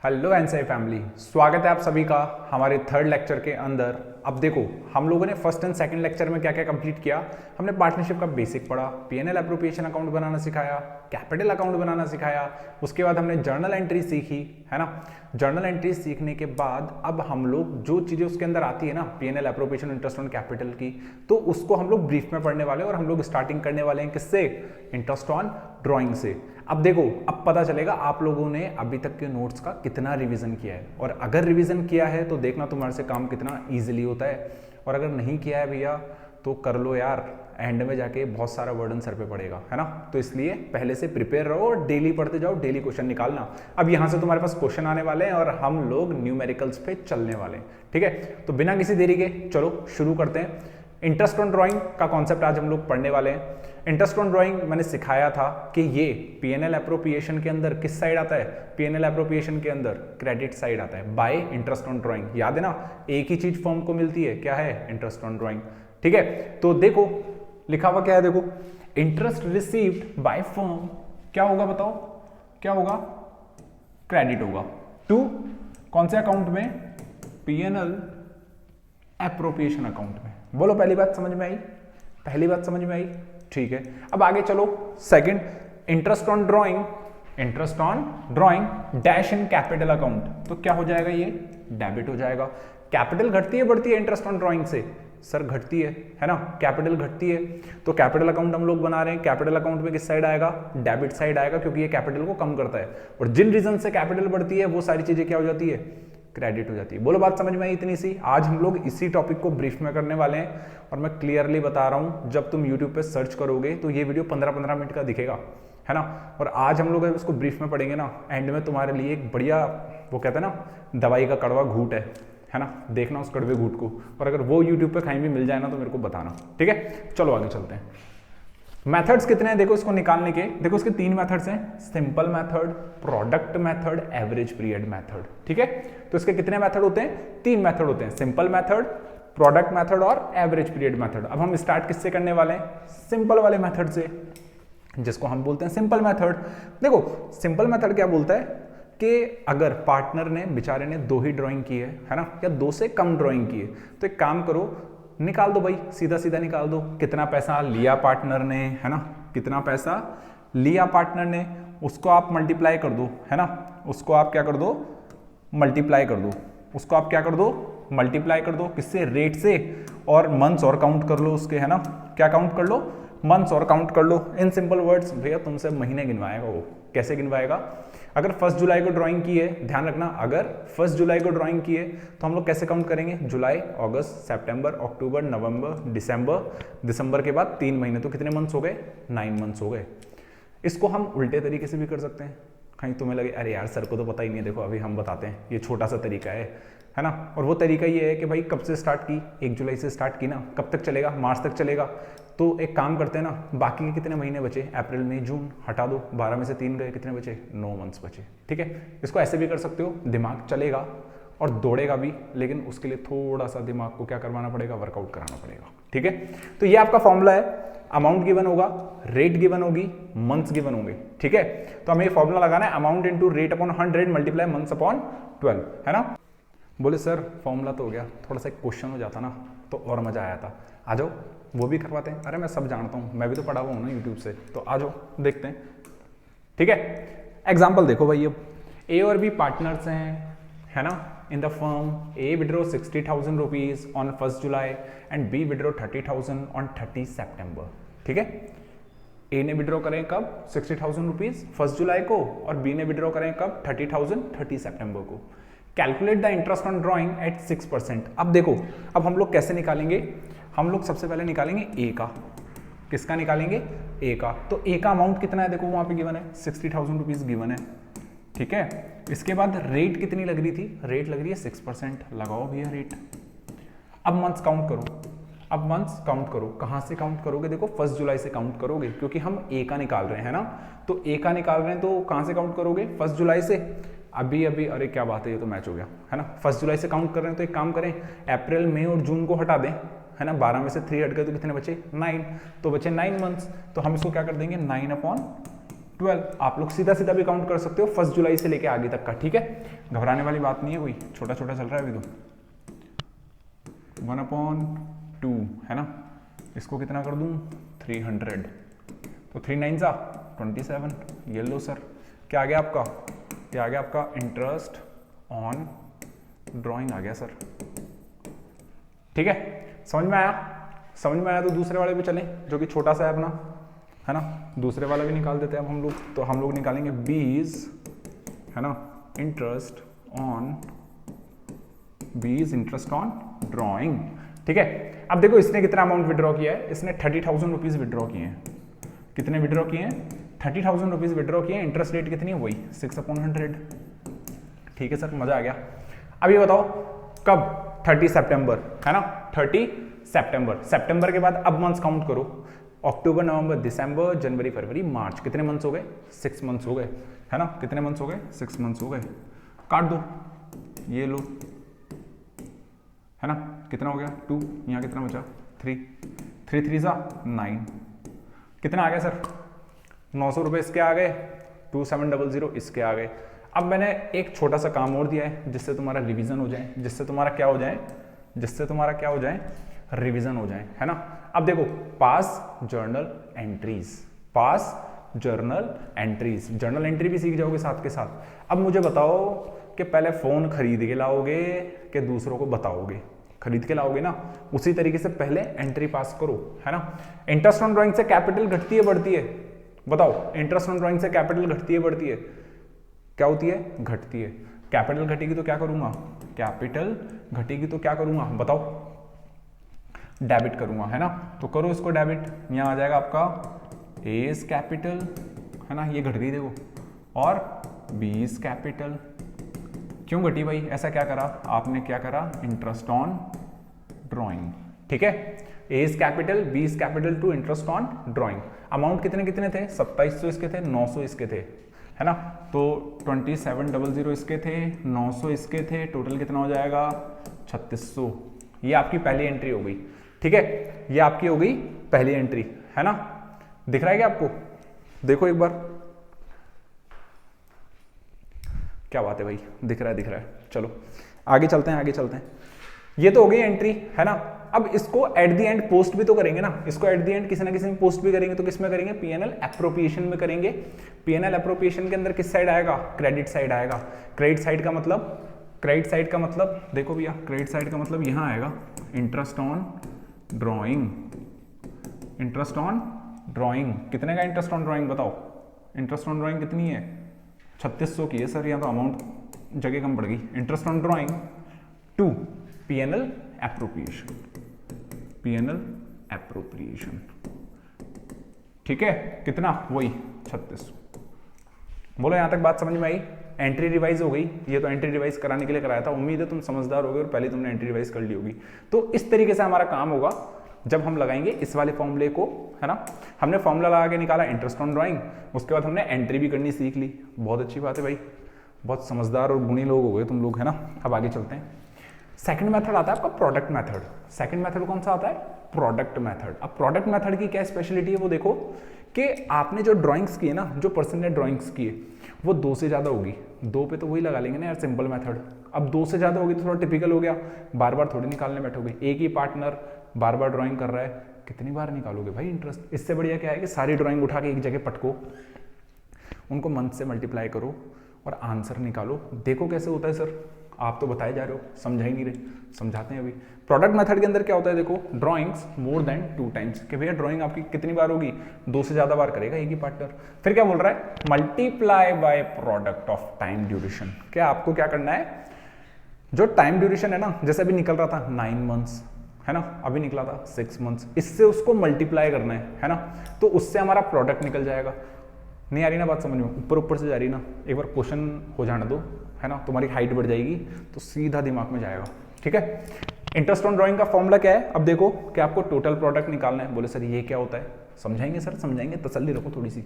Hello NCI family, स्वागत है आप सभी का हमारे थर्ड लेक्चर के अंदर। अब देखो, हम लोगों ने फर्स्ट एंड सेकंड लेक्चर में क्या क्या कंप्लीट किया। हमने पार्टनरशिप का बेसिक पढ़ा, पीएनएल एप्रोप्रिएशन अकाउंट बनाना सिखाया, कैपिटल अकाउंट बनाना सिखाया। उसके बाद हमने जर्नल एंट्री सीखी, है ना। जर्नल एंट्री सीखने के बाद अब हम लोग जो चीज़ें उसके अंदर आती है ना, PNL appropriation interest on capital की, तो उसको हम लोग ब्रीफ में पढ़ने वाले हैं। और हम लोग स्टार्टिंग करने वाले हैं किससे? इंटरेस्ट ऑन ड्राइंग से। अब देखो, अब पता चलेगा आप लोगों ने अभी तक के नोट्स का कितना रिवीजन किया है। और अगर रिवीजन किया है तो देखना तुम्हारे से काम कितना इजीली होता है। और अगर नहीं किया है भैया तो कर लो यार, एंड में जाके बहुत सारा बर्डन सर पे पड़ेगा, है ना। तो इसलिए पहले से प्रिपेयर रहो और डेली पढ़ते जाओ, डेली क्वेश्चन निकालना। अब यहां से तुम्हारे पास क्वेश्चन आने वाले हैं और हम लोग न्यूमेरिकल्स पे चलने वाले हैं, ठीक है। तो बिना किसी देरी के चलो शुरू करते हैं। इंटरेस्ट ऑन ड्राइंग का कॉन्सेप्ट आज हम लोग पढ़ने वाले हैं। इंटरेस्ट ऑन ड्राइंग मैंने सिखाया था कि ये पीएनएल एप्रोप्रिएशन के अंदर किस साइड आता है? पीएनएल एप्रोप्रिएशन के अंदर क्रेडिट साइड आता है बाय इंटरेस्ट ऑन ड्राइंग। याद है ना, एक ही चीज फर्म को मिलती है, क्या है? इंटरेस्ट ऑन ड्राइंग, ठीक है। तो देखो लिखा हुआ क्या है, देखो, इंटरेस्ट रिसीव्ड बाय फर्म क्या होगा बताओ, क्या होगा? क्रेडिट होगा टू कौन से अकाउंट में? पीएनएल एप्रोप्रिएशन अकाउंट में। बोलो, पहली बात समझ में आई? पहली बात समझ में आई, ठीक है। अब आगे चलो, second, interest on drawing, interest on drawing dash in capital account, तो क्या हो जाएगा? ये डेबिट हो जाएगा। कैपिटल घटती है बढ़ती है इंटरेस्ट ऑन ड्राइंग से? सर घटती है ना। कैपिटल घटती है तो कैपिटल अकाउंट हम लोग बना रहे हैं। कैपिटल अकाउंट में किस साइड आएगा? डेबिट साइड आएगा, क्योंकि ये कैपिटल को कम करता है। और जिन रीजन से कैपिटल बढ़ती है वो सारी चीजें क्या हो जाती है? क्रेडिट हो जाती है। बोलो, बात समझ में आई इतनी सी? आज हम लोग इसी टॉपिक को ब्रीफ में करने वाले हैं। और मैं क्लियरली बता रहा हूं, जब तुम YouTube पे सर्च करोगे तो ये वीडियो 15-15 मिनट का दिखेगा, है ना। और आज हम लोग जब इसको ब्रीफ में पढ़ेंगे ना, एंड में तुम्हारे लिए एक बढ़िया, वो कहते हैं ना, दवाई का कड़वा घूंट है ना। देखना उस कड़वे घूंट को, और अगर वो YouTube पे कहीं भी मिल जाए ना तो मेरे को बताना, ठीक है। चलो आगे चलते हैं। मेथड्स कितने हैं देखो इसको निकालने के। देखो इसके 3 मेथड्स हैं, simple method, product method, average period method, ठीक है। तो इसके कितने मेथड होते हैं? 3 मेथड होते हैं, सिंपल मेथड, प्रोडक्ट मेथड और एवरेज पीरियड मेथड। अब हम स्टार्ट किससे करने वाले हैं? सिंपल वाले मेथड से, जिसको हम बोलते हैं सिंपल मेथड। देखो सिंपल मेथड क्या बोलता है कि अगर पार्टनर ने, बेचारे ने 2 ही ड्राइंग की है ना, या 2 से कम ड्राइंग की है, तो एक काम करो, निकाल दो भाई, सीधा सीधा निकाल दो। कितना पैसा लिया पार्टनर ने, है ना, कितना पैसा लिया पार्टनर ने, उसको आप मल्टीप्लाई कर दो, है ना। उसको आप क्या कर दो? मल्टीप्लाई कर दो। उसको आप क्या कर दो? मल्टीप्लाई कर दो। किससे? रेट से। और मंथ्स और काउंट कर लो उसके, है ना। क्या काउंट कर लो? मंथ्स और काउंट कर लो। इन सिंपल वर्ड्स, भैया तुमसे महीने गिनवाएगा वो। कैसे गिनवाएगा? अगर 1 जुलाई को ड्राइंग की है, ध्यान रखना, अगर 1 जुलाई को ड्राइंग की है तो हम लोग कैसे काउंट करेंगे? जुलाई, अगस्त, सितंबर, अक्टूबर, नवंबर, दिसंबर। दिसंबर के बाद 3 महीने, तो कितने मंथ्स हो गए? 9 मंथ्स हो गए। इसको हम उल्टे तरीके से भी कर सकते हैं। कहीं तुम्हें लगे अरे यार सर को तो पता ही नहीं है, देखो अभी हम बताते हैं, ये छोटा सा तरीका है ना। और वो तरीका ये है कि भाई कब से स्टार्ट की? 1 जुलाई से स्टार्ट की ना, कब तक चलेगा? मार्च तक चलेगा। तो एक काम करते हैं ना, बाकी के कितने महीने बचे? अप्रैल, मई, जून, हटा दो, 12 में से 3 गए, कितने बचे? 9 मंथ्स बचे, ठीक है। इसको ऐसे भी कर सकते हो, दिमाग चलेगा और दौड़ेगा भी, लेकिन उसके लिए थोड़ा सा दिमाग को क्या करवाना पड़ेगा? वर्कआउट कराना पड़ेगा, ठीक है। तो ये आपका फॉर्मूला है, अमाउंट गिवन होगा, रेट गिवन होगी, मंथ्स गिवन होंगे, ठीक है। तो हमें ये फॉर्मूला लगाना है, amount into rate upon 100 multiply months upon 12, है ना। बोले सर फॉर्मूला तो हो गया, थोड़ा सा एक क्वेश्चन हो जाता ना तो और मजा आया था। आ जाओ, वो भी करवाते हैं। अरे मैं सब जानता हूँ, मैं भी तो पढ़ा हुआ हूँ ना यूट्यूब से, तो आ जाओ देखते हैं, ठीक है। एग्जाम्पल देखो भाई, अब ए और बी पार्टनर्स हैं, है ना, in the firm. A withdraw 60,000 rupees on 1 July and B withdraw 30,000 on 30 September, ठीक है। ए ने विड्रॉ करें कब? 60,000 रुपीज 1 जुलाई को, और बी ने विड्रॉ करें कब? 30,000 30 सितंबर को। Calculate the interest on drawing at 6%। अब देखो, अब हम लोग कैसे निकालेंगे? हम लोग सबसे पहले निकालेंगे ए का। किसका निकालेंगे? ए का। तो ए का अमाउंट कितना है? देखो वहां पे गिवन है 60,000 रुपीज गिवन है, ठीक है। इसके बाद रेट कितनी लग रही थी? रेट लग रही है 6%, लगाओ भैया रेट। अब मंथ्स काउंट करो, अब मंथ्स काउंट करो। कहां से काउंट करोगे? देखो 1 जुलाई से काउंट करोगे, क्योंकि हम ए का निकाल रहे हैं ना। तो ए का निकाल रहे हैं तो कहां से काउंट करोगे? 1 जुलाई से। अभी अरे क्या बात है, ये तो मैच हो गया, है ना। 1 जुलाई से काउंट कर रहे हैं तो एक काम करें, अप्रैल, मई और जून को हटा दें, है ना। 12 में से 3 हट गए तो कितने बचे? 9, तो बचे 9 मंथ्स। तो हम इसको क्या कर देंगे? 9 अपॉन 12। आप लोग सीधा सीधा भी काउंट कर सकते हो 1 जुलाई से लेके आगे तक का, ठीक है, घबराने वाली बात नहीं है कोई, छोटा छोटा चल रहा है अभी तो। 1/2 है ना, इसको कितना कर दूं 300, तो 3 9 जा 27। ये लो सर, क्या आ गया आपका, क्या आ गया आपका इंटरेस्ट ऑन ड्राइंग आ गया सर, ठीक है, समझ में आया, समझ में आया। तो दूसरे वाले पे चलें जो कि छोटा सा है अपना, है ना, दूसरे वाला भी निकाल देते हैं अब हम लोग। तो हम लोग निकालेंगे 20, है ना, इंटरेस्ट ऑन ड्राइंग, ठीक है। अब देखो इसने कितना अमाउंट विड्रॉ किया है, इसने 30,000 रुपीज विड्रॉ किए हैं। कितने विड्रॉ किए हैं, 30,000 रुपीज विड्रॉ किए हैं। इंटरेस्ट रेट कितनी है, वही 6/100, ठीक है सर, मजा आ गया। अब ये बताओ कब, 30 सितंबर, है ना, 30 सितंबर। सितंबर के बाद अब मंथ्स काउंट करो, अक्टूबर नवंबर दिसंबर जनवरी फरवरी मार्च, कितने मंथ्स हो गए, 6 मंथ्स हो गए, है ना, कितने मंथ्स हो गए, 6 मंथ्स हो गए। काट दो, ये लो, है ना, कितना हो गया 2, यहाँ कितना बचा 3, 3 3 जा 9, कितना आ गया सर 900 रुपये इसके आ गए, 2700 इसके आ गए। अब मैंने एक छोटा सा काम और दिया है जिससे तुम्हारा रिवीजन हो जाए, जिससे तुम्हारा क्या हो जाए, जिससे तुम्हारा क्या हो जाए, रिवीजन हो जाए, है ना। अब देखो पास जर्नल एंट्रीज, पास जर्नल एंट्रीज, जर्नल एंट्री भी सीख जाओगे साथ के साथ। अब मुझे बताओ कि पहले फोन खरीद के लाओगे कि दूसरों को बताओगे, खरीद के लाओगे ना, उसी तरीके से पहले एंट्री पास करो, है ना। इंटरेस्ट ऑन ड्राइंग से कैपिटल घटती है बढ़ती है, बताओ, इंटरेस्ट ऑन ड्राइंग से कैपिटल घटती है बढ़ती है, क्या होती है, घटती है। कैपिटल घटेगी तो क्या करूंगा, कैपिटल घटेगी तो क्या करूंगा बताओ, डेबिट करूंगा, है ना। तो करो इसको डेबिट, यहां आ जाएगा आपका एस कैपिटल, है ना, ये घट गई देखो, और बीस कैपिटल। क्यों घटी भाई, ऐसा क्या करा आपने, क्या करा, इंटरेस्ट ऑन ड्राइंग, ठीक है, A's capital B's capital to interest on drawing. Amount कितने कितने थे, 2700 इसके थे, 900 इसके थे, है ना। तो 2700 इसके थे, 900 इसके थे, टोटल कितना हो जाएगा 3600। ये आपकी पहली एंट्री हो गई, ठीक है, ये आपकी हो गई पहली एंट्री, है ना। दिख रहा है क्या आपको, देखो एक बार, क्या बात है भाई, दिख रहा है, दिख रहा है। चलो आगे चलते हैं, आगे चलते हैं। ये तो हो गई एंट्री, है ना। अब इसको एट द एंड पोस्ट भी तो करेंगे ना, इसको एट द एंड किसी ना किसी में पोस्ट भी करेंगे, तो किस में करेंगे, पीएनएल एप्रोप्रिएशन में करेंगे। पीएनएल एप्रोप्रिएशन के अंदर किस साइड आएगा, क्रेडिट साइड आएगा। क्रेडिट साइड का मतलब, क्रेडिट साइड का मतलब देखो भैया, क्रेडिट साइड का मतलब यहां आएगा interest on drawing, interest on drawing. कितने का इंटरेस्ट ऑन ड्राइंग बताओ, इंटरेस्ट ऑन ड्राइंग कितनी है, 3600 की है सर, यहाँ तो अमाउंट जगह कम पड़ गई। Interest on drawing to PNL appropriation, PNL appropriation, ठीक है, कितना, वही 3600। बोलो यहां तक बात समझ में आई। एंट्री रिवाइज हो गई, ये तो एंट्री रिवाइज कराने के लिए कराया था, उम्मीद है तुम समझदार होगे और पहले तुमने एंट्री रिवाइज कर ली होगी। तो इस तरीके से हमारा काम होगा जब हम लगाएंगे इस वाले फॉर्मूले को, है ना। हमने फॉर्मूला लगा के निकाला इंटरेस्ट ऑन ड्राइंग, उसके बाद हमने एंट्री भी करनी सीख ली, बहुत अच्छी बात है भाई, बहुत समझदार और गुणी लोग हो गए तुम लोग, है ना। अब आगे चलते हैं। सेकंड मेथड आता है आपका प्रोडक्ट मेथड। सेकंड मेथड कौन सा आता है, प्रोडक्ट मेथड। अब प्रोडक्ट मेथड की क्या स्पेशलिटी है वो देखो कि आपने जो ड्राइंग्स की है ना, जो पर्सन ने ड्राइंग्स की है वो 2 से ज़्यादा होगी, 2 पे तो वही लगा लेंगे ना यार, सिंपल मेथड। अब 2 से ज़्यादा होगी तो थोड़ा टिपिकल हो गया, बार बार थोड़ी निकालने बैठोगे, एक ही पार्टनर बार बार ड्राइंग कर रहा है, कितनी बार निकालोगे भाई इंटरेस्ट। इससे बढ़िया क्या है कि सारी ड्राइंग उठा के एक जगह पटको, उनको मंथ से मल्टीप्लाई करो और आंसर निकालो। देखो कैसे होता है सर, आप तो बताए जा रहे हो, समझा ही नहीं रहे, समझाते हैं अभी। प्रोडक्ट मेथड के अंदर क्या होता है देखो, ड्राइंग्स मोर देन 2 टाइम्स, कि भैया ड्राइंग आपकी कितनी बार होगी, 2 से ज्यादा बार करेगा एक ही पार्टनर। फिर क्या बोल रहा है, multiply by product of time duration. क्या आपको क्या करना है, जो टाइम ड्यूरेशन है ना, जैसे अभी निकल रहा था 9 मंथ्स, है ना, अभी निकला था 6 मंथ्स, इससे उसको मल्टीप्लाई करना है ना, तो उससे हमारा प्रोडक्ट निकल जाएगा। नहीं आ रही ना बात समझ में, ऊपर ऊपर से जा रही ना, एक बार क्वेश्चन हो जाने दो, है ना, तुम्हारी हाइट बढ़ जाएगी तो सीधा दिमाग में जाएगा, ठीक है। इंटरेस्ट ऑन ड्राइंग का फॉर्मूला क्या है, अब देखो कि आपको टोटल प्रोडक्ट निकालना है। बोले सर ये क्या होता है, समझाएंगे सर, समझाएंगे, तसल्ली रखो थोड़ी सी।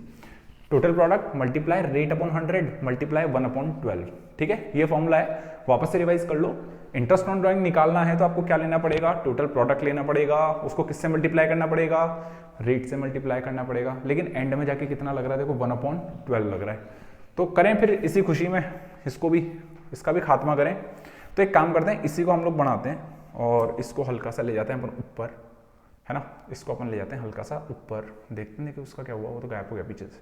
Total product multiply rate upon 100 multiply 1/12, ठीक है, ये फॉर्मूला है। वापस से रिवाइज कर लो, इंटरेस्ट ऑन ड्राइंग निकालना है तो आपको क्या लेना पड़ेगा, टोटल प्रोडक्ट लेना पड़ेगा, उसको किससे मल्टीप्लाई करना पड़ेगा, रेट से मल्टीप्लाई करना पड़ेगा। लेकिन एंड में जाके कितना लग रहा है, देखो 1/12 लग रहा है। तो करें फिर इसी खुशी में इसको भी, इसका भी खात्मा करें। तो एक काम करते हैं, इसी को हम लोग बनाते हैं और इसको हल्का सा ले जाते हैं अपन ऊपर, है ना, इसको अपन ले जाते हैं हल्का सा ऊपर, देखते हैं कि उसका क्या हुआ, वो तो गायब हो गया पीछे से।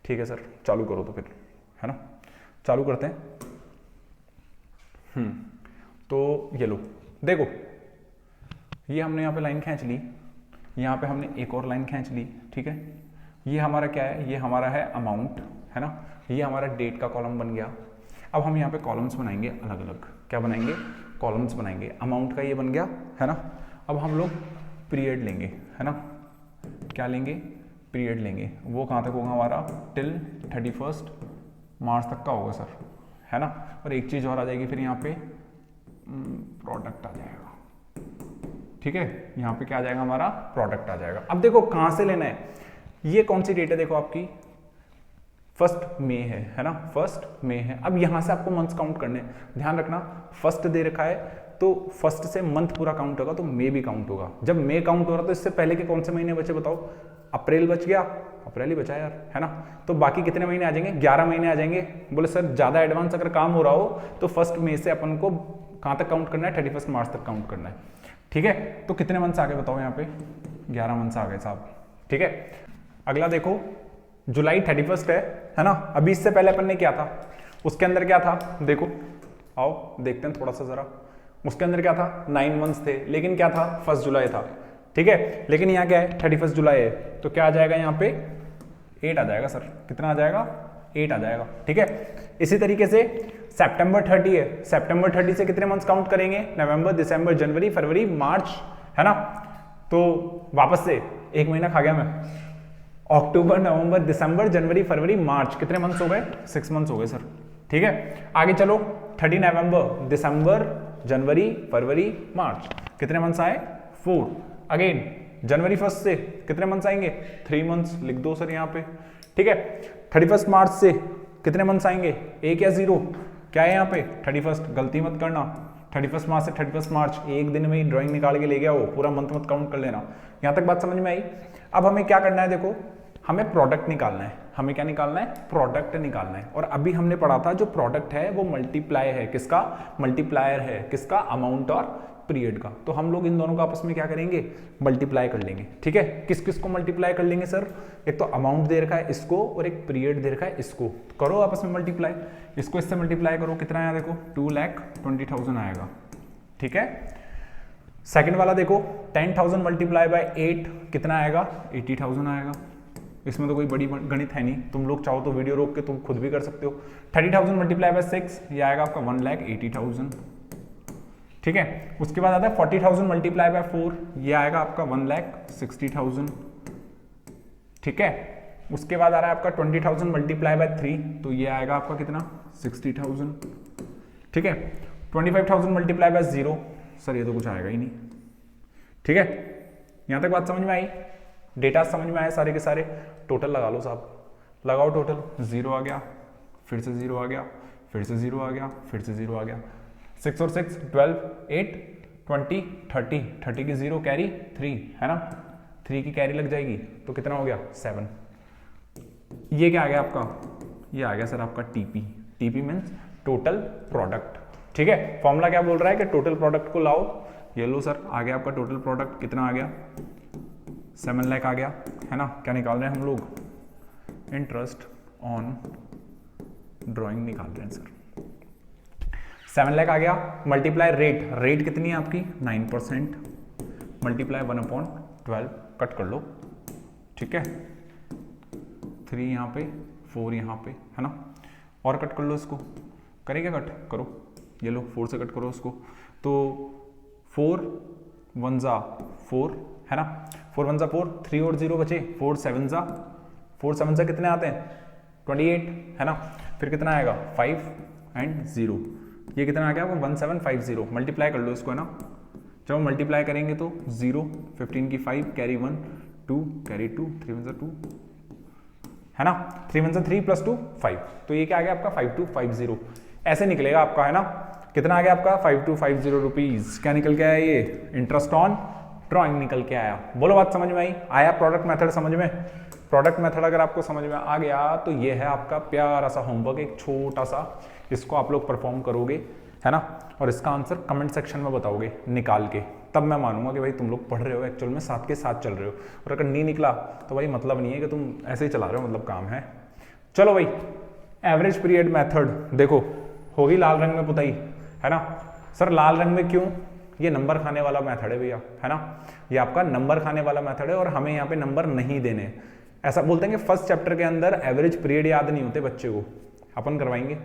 ठीक है सर, चालू करो तो फिर, है ना, चालू करते हैं। तो ये लो, देखो ये हमने यहाँ पे लाइन खींच ली, यहाँ पे हमने एक और लाइन खींच ली, ठीक है। ये हमारा क्या है, ये हमारा है अमाउंट, है ना, ये हमारा डेट का कॉलम बन गया। अब हम यहाँ पे कॉलम्स बनाएंगे अलग अलग, क्या बनाएंगे, कॉलम्स बनाएंगे। अमाउंट का ये बन गया, है ना। अब हम लोग पीरियड लेंगे, है ना, क्या लेंगे, पीरियड लेंगे। वो कहाँ तक होगा हमारा, टिल 31 मार्च तक का होगा सर, है ना। और एक चीज़ और आ जाएगी फिर यहाँ पे, प्रोडक्ट आ जाएगा, ठीक है। यहाँ पे क्या आ जाएगा, हमारा प्रोडक्ट आ जाएगा। अब देखो कहाँ से लेना है, ये कौन सी डेट है, देखो आपकी 1 मई है ना, 1 मई है। अब यहाँ से आपको मंथ्स काउंट करने, ध्यान रखना 1 दे रखा है तो 1 से मंथ पूरा काउंट होगा तो मई भी काउंट होगा। जब मई काउंट हो रहा तो इससे पहले के कौन से महीने बचे बताओ, अप्रैल बच गया, अप्रैल ही बचा यार, है ना। तो बाकी कितने महीने आ जाएंगे, 11 महीने आ जाएंगे। बोले सर ज़्यादा एडवांस अगर काम हो रहा हो तो 1 मई से अपन को कहाँ तक काउंट करना है, 31 मार्च तक काउंट करना है, ठीक है। तो कितने मंथ्स आ गए बताओ, यहाँ पे 11 मंथ्स आ गए साहब, ठीक है। अगला देखो, जुलाई 31 है ना। अभी इससे पहले अपन ने क्या था, उसके अंदर क्या था, देखो आओ देखते हैं थोड़ा सा जरा। उसके अंदर क्या था, 9 मंथ्स थे, लेकिन क्या था, 1 जुलाई था, ठीक है। लेकिन यहाँ क्या है, 31 जुलाई है, तो क्या आ जाएगा यहाँ पे 8 आ जाएगा सर। कितना आ जाएगा, 8 आ जाएगा, ठीक है। इसी तरीके से सितंबर 30 है, सितंबर 30 से कितने मंथ्स काउंट करेंगे, नवंबर, दिसंबर, जनवरी, फरवरी, मार्च, है ना। तो वापस से एक महीना खा गया मैं, अक्टूबर, नवंबर, दिसंबर, जनवरी, फरवरी, मार्च, कितने मंथ्स हो गए, 6 मंथ्स हो गए सर, ठीक है। आगे चलो, 30 नवंबर, दिसंबर, जनवरी, फरवरी, मार्च, कितने मंथ्स आए, 4। अगेन जनवरी 1 से कितने मंथ्स आएंगे, 3 मंथ्स, लिख दो सर यहाँ पे, ठीक है। 31 मार्च से कितने मंथ्स आएंगे, 1 या 0, क्या है यहाँ पे 31, गलती मत करना। 31 मार्च से 31 मार्च, एक दिन में ही ड्राइंग निकाल के ले गया वो, पूरा मंथ मत काउंट कर लेना। यहाँ तक बात समझ में आई। अब हमें क्या करना है, देखो हमें प्रोडक्ट निकालना है, हमें क्या निकालना है, प्रोडक्ट निकालना है। और अभी हमने पढ़ा था जो प्रोडक्ट है वो मल्टीप्लाई है, किसका, मल्टीप्लायर है, किसका, अमाउंट और पीरियड का। तो हम लोग इन दोनों का आपस में क्या करेंगे, मल्टीप्लाई कर लेंगे, ठीक है। किस किस को मल्टीप्लाई कर लेंगे सर, एक तो अमाउंट दे रखा है इसको और एक पीरियड दे रखा है इसको, करो आपस में मल्टीप्लाई। इसको इससे मल्टीप्लाई करो, कितना आया देखो, 2,20,000 आएगा, ठीक है। सेकंड वाला देखो, 10,000 मल्टीप्लाई बाय 8 कितना आएगा, 80,000 आएगा। इसमें तो कोई बड़ी गणित है नहीं, तुम लोग चाहो तो वीडियो रोक के तुम खुद भी कर सकते हो। 30,000 मल्टीप्लाई बाय 6, ये आएगा आपका 1,80,000, ठीक है। उसके बाद आता है 40,000 मल्टीप्लाई बाय 4, ये आएगा आपका 1,60,000, ठीक है। उसके बाद आ रहा है आपका 20,000 मल्टीप्लाई बाय 3, तो ये आएगा आपका कितना, 60,000, ठीक है। 25,000 मल्टीप्लाई बाय 0, सर ये तो कुछ आएगा ही नहीं, ठीक है। यहां तक बात समझ में आई, डेटा समझ में आए सारे के सारे। टोटल लगा लो साहब, लगाओ टोटल, 0 आ गया, फिर से 0 आ गया, फिर से 0 आ गया, फिर से 0 आ गया। 6 और 6 12, 8, 20, 30, 30 की 0 कैरी 3, है ना, 3 की कैरी लग जाएगी तो कितना हो गया, 7। ये क्या आ गया आपका, ये आ गया सर आपका TP. TP means total product, ठीक है। फॉर्मूला क्या बोल रहा है कि टोटल प्रोडक्ट को लाओ, ये लो सर, आ गया आपका टोटल प्रोडक्ट, कितना आ गया, 7 लाख आ गया, है ना। क्या निकाल रहे हैं हम लोग, इंटरेस्ट ऑन ड्राइंग निकाल रहे हैं सर। 7 लाख आ गया, मल्टीप्लाई रेट, रेट कितनी है आपकी 9%, मल्टीप्लाई 1/12, कट कर लो, ठीक है। 3 यहाँ पे, 4 यहाँ पे, है ना, और कट कर लो इसको, करेगा कट करो, ये लो 4 से कट करो इसको, तो 4 1 जा 4, है ना, 4 1 जा 4, 3 और 0 बचे, 4 7 जा कितने आते हैं 28, है ना। फिर कितना आएगा 5 एंड 0, ये कितना आ गया आपको 1750, मल्टीप्लाई कर लो इसको, है ना। जब मल्टीप्लाई करेंगे तो 0, 15 की 5, कैरी 1, 2 कैरी 2, 3 1 जा 2, है ना, 3 1 जा 3 + 2 5, तो ये क्या आ गया आपका 5250, ऐसे निकलेगा आपका, है ना। कितना आ गया आपका 5250 रुपीज। क्या निकल के आया ये? इंटरेस्ट ऑन ड्राइंग निकल के आया। बोलो बात समझ में आई? आया प्रोडक्ट मेथड समझ में? प्रोडक्ट मेथड अगर आपको समझ में आ गया तो ये है आपका प्यारा सा होमवर्क, एक छोटा सा, इसको आप लोग परफॉर्म करोगे, है ना, और इसका आंसर कमेंट सेक्शन में बताओगे निकाल के, तब मैं मानूंगा कि भाई तुम लोग पढ़ रहे हो, एक्चुअल में साथ के साथ चल रहे हो। और अगर नहीं निकला तो भाई मतलब नहीं है कि तुम ऐसे ही चला रहे हो, मतलब काम है। चलो भाई, एवरेज पीरियड मेथड देखो, होगी लाल रंग में पुताई, है ना। सर लाल रंग में क्यों? ये नंबर खाने वाला मेथड है भैया, है ना, ये आपका नंबर खाने वाला मेथड है और हमें यहाँ पे नंबर नहीं देने। ऐसा बोलते हैं कि फर्स्ट चैप्टर के अंदर एवरेज पीरियड याद नहीं होते बच्चे को, अपन करवाएंगे,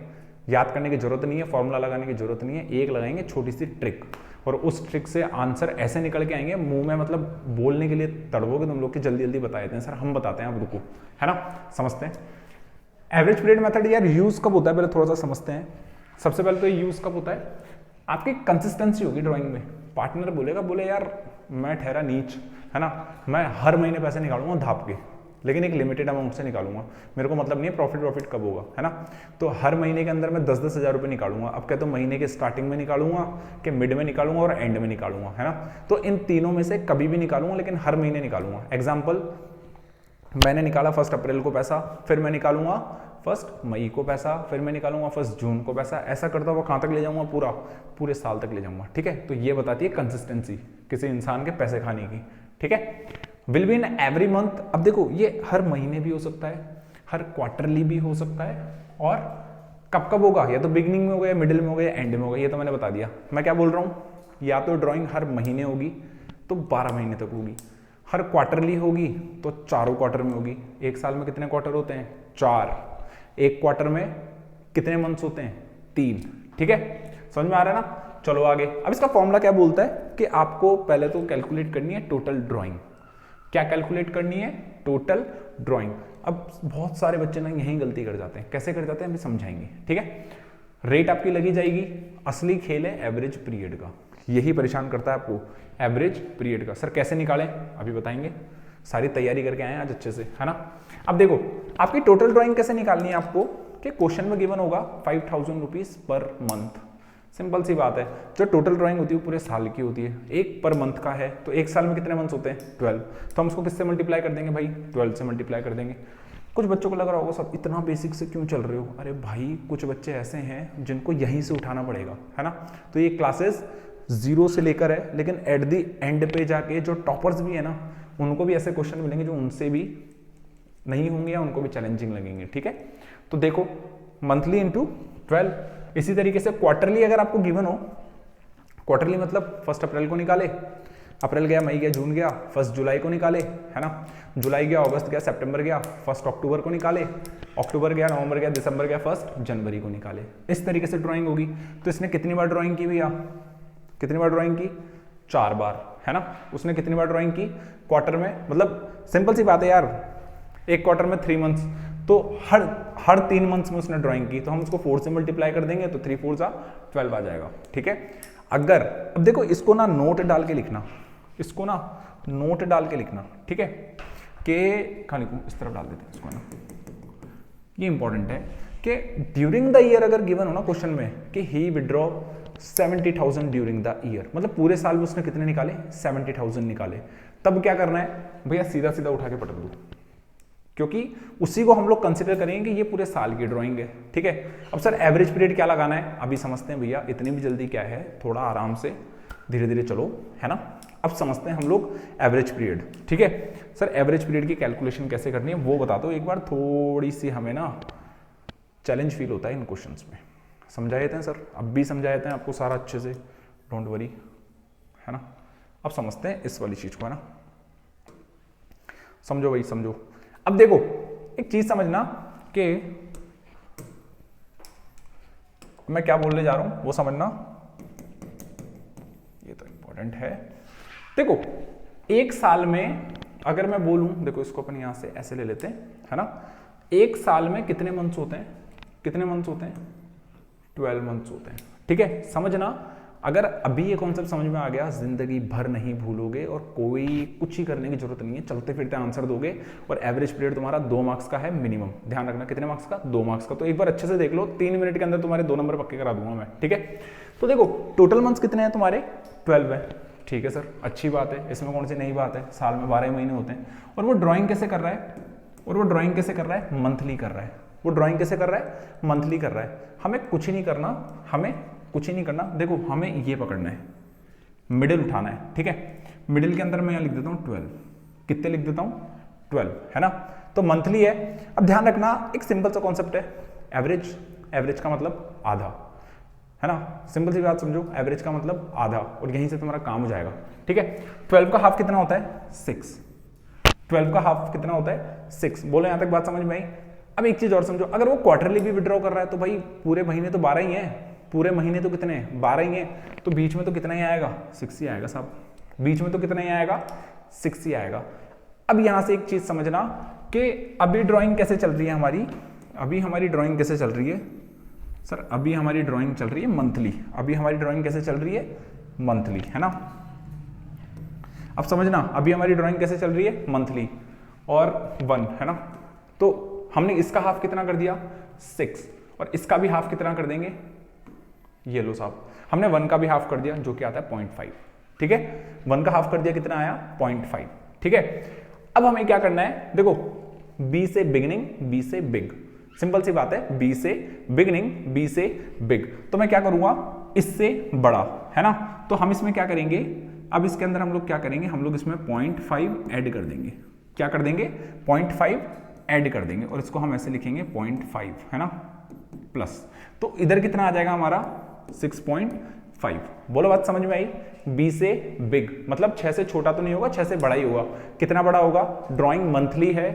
याद करने की जरूरत नहीं है, फॉर्मूला लगाने की जरूरत नहीं है, एक लगाएंगे छोटी सी ट्रिक, और उस ट्रिक से आंसर ऐसे निकल के आएंगे मुंह में, मतलब बोलने के लिए तड़पोगे तुम लोग कि जल्दी जल्दी बता देते हैं। सर हम बताते हैं, आप रुको, है ना, समझते हैं। एवरेज पीरियड मेथड यार यूज कब होता है, पहले थोड़ा सा समझते हैं। सबसे पहले तो यूज कब होता है, आपकी कंसिस्टेंसी होगी ड्राइंग में। पार्टनर बोलेगा, बोले यार मैं ठहरा नीच, है ना, मैं हर महीने पैसे निकालूंगा धाप के, लेकिन एक लिमिटेड अमाउंट से निकालूंगा, मेरे को मतलब नहीं है प्रॉफिट कब होगा, है ना, तो हर महीने के अंदर मैं 10-10 हज़ार रुपये निकालूंगा। अब क्या तो महीने के स्टार्टिंग में निकालूंगा, कि मिड में निकालूंगा और एंड में निकालूंगा, है ना, तो इन तीनों में से कभी भी निकालूंगा, लेकिन हर महीने निकालूंगा। एग्जाम्पल, मैंने निकाला 1 अप्रैल को पैसा, फिर मैं निकालूंगा 1 मई को पैसा, फिर मैं निकालूंगा 1 जून को पैसा, ऐसा करता हुआ कहाँ तक ले जाऊंगा, पूरे साल तक ले जाऊंगा। ठीक है, तो ये बताती है कंसिस्टेंसी किसी इंसान के पैसे खाने की। ठीक है, will be in every month. अब देखो ये हर महीने भी हो सकता है, हर क्वार्टरली भी हो सकता है, और कब कब होगा, या तो बिगिनिंग में होगा, या मिडिल में होगा, या एंड में होगा, ये तो मैंने बता दिया। मैं क्या बोल रहा हूँ, या तो ड्राइंग हर महीने होगी तो 12 महीने तक होगी, हर क्वार्टरली होगी तो 4 क्वार्टर में होगी। एक साल में कितने क्वार्टर होते हैं? 4। एक क्वार्टर में कितने मंथ्स होते हैं? 3। ठीक है, समझ में आ रहा है ना। चलो आगे। अब इसका फॉर्मूला क्या बोलता है कि आपको पहले तो कैलकुलेट करनी है टोटल ड्राइंग। क्या कैलकुलेट करनी है? Total drawing. अब बहुत सारे बच्चे ना यही गलती कर जाते हैं। कैसे कर जाते हैं, हम समझाएंगे। ठीक है, रेट आपकी लगी जाएगी। असली खेल है एवरेज पीरियड का, यही परेशान करता है आपको, एवरेज पीरियड का। सर कैसे निकालें, अभी बताएंगे, सारी तैयारी करके आए आज अच्छे से, है ना। अब देखो आपकी टोटल ड्राइंग कैसे निकालनी है आपको, कि क्वेश्चन में गिवन होगा 5000 रुपीज पर मंथ। सिंपल सी बात है, जो टोटल ड्राइंग होती है वो पूरे साल की होती है, एक पर मंथ का है, तो एक साल में कितने मंथ्स होते हैं? 12। तो हम उसको किससे मल्टीप्लाई कर देंगे भाई? 12 से मल्टीप्लाई कर देंगे। कुछ बच्चों को लग रहा होगा सब इतना बेसिक से क्यों चल रहे हो? अरे भाई कुछ बच्चे ऐसे हैं जिनको यहीं से उठाना पड़ेगा, है ना। तो ये क्लासेस 0 से लेकर है, लेकिन एट दी एंड पे जाके जो टॉपर्स भी है ना, उनको भी ऐसे क्वेश्चन मिलेंगे जो उनसे भी नहीं होंगे या उनको भी चैलेंजिंग लगेंगे। ठीक है, तो देखो मंथली इंटू 12। इसी तरीके से क्वार्टरली अगर आपको गिवन हो, क्वार्टरली मतलब 1 अप्रैल को निकाले, अप्रैल गया, मई गया, जून गया, 1 जुलाई को निकाले, है ना, जुलाई गया, अगस्त गया, सितंबर गया, 1 अक्टूबर को निकाले, अक्टूबर गया, नवंबर गया, दिसंबर गया, 1 जनवरी को निकाले। इस तरीके से ड्राइंग होगी। तो इसने कितनी बार ड्राइंग की भैया? कितनी बार ड्राइंग की? 4 बार, है ना। उसने कितनी बार ड्राइंग की क्वार्टर में? मतलब सिंपल सी बात है यार, एक क्वार्टर में 3 मंथ्स, तो हर 3 मंथ्स में उसने ड्राइंग की, तो हम उसको 4 से मल्टीप्लाई कर देंगे, तो 3 4 जा 12 आ जाएगा। ठीक है, अगर अब देखो इसको ना नोट डाल के लिखना, इसको ना नोट डाल के लिखना। ठीक है, कि कहाँ लिखूं, इस तरफ डाल देते हैं इसको ना, ये इंपॉर्टेंट है कि ड्यूरिंग द ईयर अगर गिवन हो ना क्वेश्चन में कि ही विड्रॉ 70,000 ड्यूरिंग द ईयर, मतलब पूरे साल में उसने कितने निकाले? 70,000 निकाले। तब क्या करना है भैया? सीधा सीधा उठा के पटक दो, क्योंकि उसी को हम लोग कंसिडर करेंगे कि ये पूरे साल की ड्राइंग है। ठीक है, अब सर एवरेज पीरियड क्या लगाना है, अभी समझते हैं भैया, इतनी भी जल्दी क्या है, थोड़ा आराम से धीरे धीरे चलो, है ना। अब समझते हैं हम लोग एवरेज पीरियड। ठीक है, सर एवरेज पीरियड की कैलकुलेशन कैसे करनी है वो बता दो एक बार। थोड़ी सी हमें ना चैलेंज फील होता है इन क्वेश्चंस में। समझा देते हैं सर, अब भी समझा देते हैं आपको सारा अच्छे से, डोंट वरी, है ना। अब समझते हैं इस वाली चीज को, है ना। समझो भाई, समझो। अब देखो एक चीज समझना कि मैं क्या बोलने जा रहा हूं वो समझना, ये तो इंपॉर्टेंट है। देखो एक साल में अगर मैं बोलूं, देखो इसको अपन यहां से ऐसे ले लेते हैं, है ना। एक साल में कितने मंथ्स होते हैं? कितने मंथ्स होते हैं? 12 मंथ्स होते हैं। ठीक है, समझना अगर अभी ये कॉन्सेप्ट समझ में आ गया, जिंदगी भर नहीं भूलोगे और कोई कुछ ही करने की जरूरत नहीं है, चलते फिरते आंसर दोगे और एवरेज पीरियड तुम्हारा 2 मार्क्स का है मिनिमम। ध्यान रखना कितने मार्क्स का, 2 मार्क्स का। तो एक बार अच्छे से देख लो, 3 मिनट के अंदर तुम्हारे 2 नंबर पक्के करा दूंगा मैं, ठीक है। तो देखो टोटल मंथ्स कितने हैं तुम्हारे, 12 है, ठीक है सर, अच्छी बात है, इसमें कौन सी नई बात है, साल में 12 महीने होते हैं। और वो ड्राइंग कैसे कर रहा है, मंथली कर रहा है। वो ड्राइंग कैसे कर रहा है, मंथली कर रहा है। हमें कुछ ही नहीं करना, देखो हमें ये पकड़ना है, मिडिल उठाना है, ठीक है। मिडिल के अंदर मैं यहाँ लिख देता हूँ 12, कितने लिख देता हूँ 12, है ना। तो मंथली है। अब ध्यान रखना एक सिंपल सा कॉन्सेप्ट है, एवरेज का मतलब आधा, है ना। सिंपल सी बात समझो, एवरेज का मतलब आधा, और यहीं से तुम्हारा काम हो जाएगा, ठीक है। 12 का हाफ कितना होता है, 6। 12 का हाफ कितना होता है, 6। बोलो यहाँ तक बात समझ में आई। अब एक चीज और समझो, अगर वो क्वार्टरली भी विड्रॉ कर रहा है तो भाई पूरे महीने तो 12 ही है, पूरे महीने तो कितने हैं, 12 ही है, तो बीच में तो कितना ही आएगा, 6 ही आएगा साहब, बीच में तो कितना ही आएगा, 6 ही आएगा। अब यहां से एक चीज समझना कि अभी ड्राइंग कैसे चल रही है हमारी, अभी हमारी ड्राइंग कैसे चल रही है सर, अभी हमारी ड्राइंग चल रही है मंथली, अभी हमारी ड्राइंग कैसे चल रही है, मंथली, है ना। अब समझना अभी हमारी ड्राइंग कैसे चल रही है, मंथली और 1, है ना। तो हमने इसका हाफ कितना कर दिया, 6, और इसका भी हाफ कितना कर देंगे, ये लो साहब, हमने 1 का भी हाफ कर दिया जो कि आता है 0.5, ठीक है। 1 का हाफ कर दिया, कितना आया 0.5, ठीक है। अब हमें क्या करना है, देखो बी से बिगिनिंग, बी से बिग, सिंपल सी बात है, बी से बिगिनिंग, बी से बिग। तो मैं क्या करूंगा, इससे बड़ा, है ना। तो हम इसमें क्या करेंगे, अब इसके अंदर हम लोग क्या करेंगे, हम लोग इसमें 0.5 ऐड कर देंगे, क्या कर देंगे, 0.5 ऐड कर देंगे, और इसको हम ऐसे लिखेंगे 0.5, है ना, प्लस। तो इधर कितना आ जाएगा हमारा 6.5। बोलो बात समझ में आई। बी से बिग मतलब 6 से छोटा तो नहीं होगा, 6 से बड़ा ही होगा। कितना बड़ा होगा, ड्राइंग मंथली है,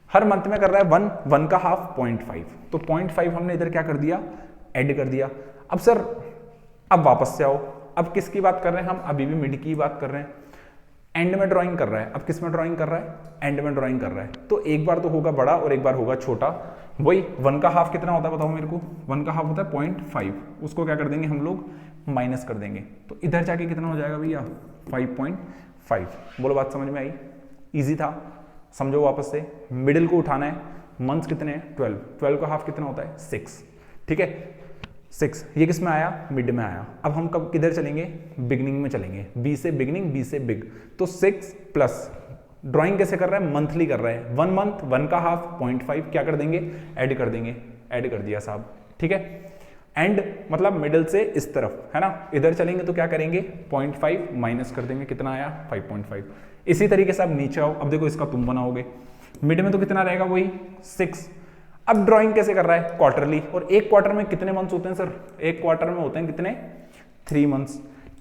हर मंथ में कर रहा है 1 का हाफ 0.5, तो 0.5 हमने इधर क्या कर दिया, ऐड कर दिया। अब सर अब वापस से आओ, अब किसकी बात कर रहे हैं हम, अभी भी मिड की बात कर रहे हैं, एंड में ड्राइंग कर रहा है। अब किस में ड्राइंग कर रहा है, एंड में ड्राइंग कर रहा है, तो एक बार तो होगा बड़ा और एक बार होगा छोटा। वही 1 का हाफ कितना होता है बताओ मेरे को, 1 का हाफ होता है 0.5, उसको क्या कर देंगे हम लोग, माइनस कर देंगे, तो इधर जाके कितना हो जाएगा भैया 5.5। बोलो बात समझ में आई, इजी था, समझो वापस से। मिडिल को उठाना है, मंथ्स कितने हैं 12, 12 का हाफ कितना होता है 6, ठीक है 6। ये किस में आया, मिड में आया। अब हम कब किधर चलेंगे, बिगनिंग में चलेंगे, बी से बिगनिंग, बी से बिग, तो 6 प्लस ड्राइंग कैसे कर रहा है, मंथली कर रहा है, 1 मंथ 1 का हाफ 0.5 क्या कर देंगे, ऐड कर देंगे, ऐड कर दिया साहब, ठीक है। एंड मतलब मिडिल से इस तरफ, है ना, इधर चलेंगे तो क्या करेंगे 0.5 माइनस कर देंगे, कितना आया 5.5। इसी तरीके से अब नीचे आओ, अब देखो इसका तुम बनाओगे, मिड में तो कितना रहेगा वही 6। अब ड्राइंग कैसे कर रहा है, क्वार्टरली, और एक क्वार्टर में कितने मंथ्स होते हैं सर, एक क्वार्टर में होते हैं कितने, 3 मंथ्स।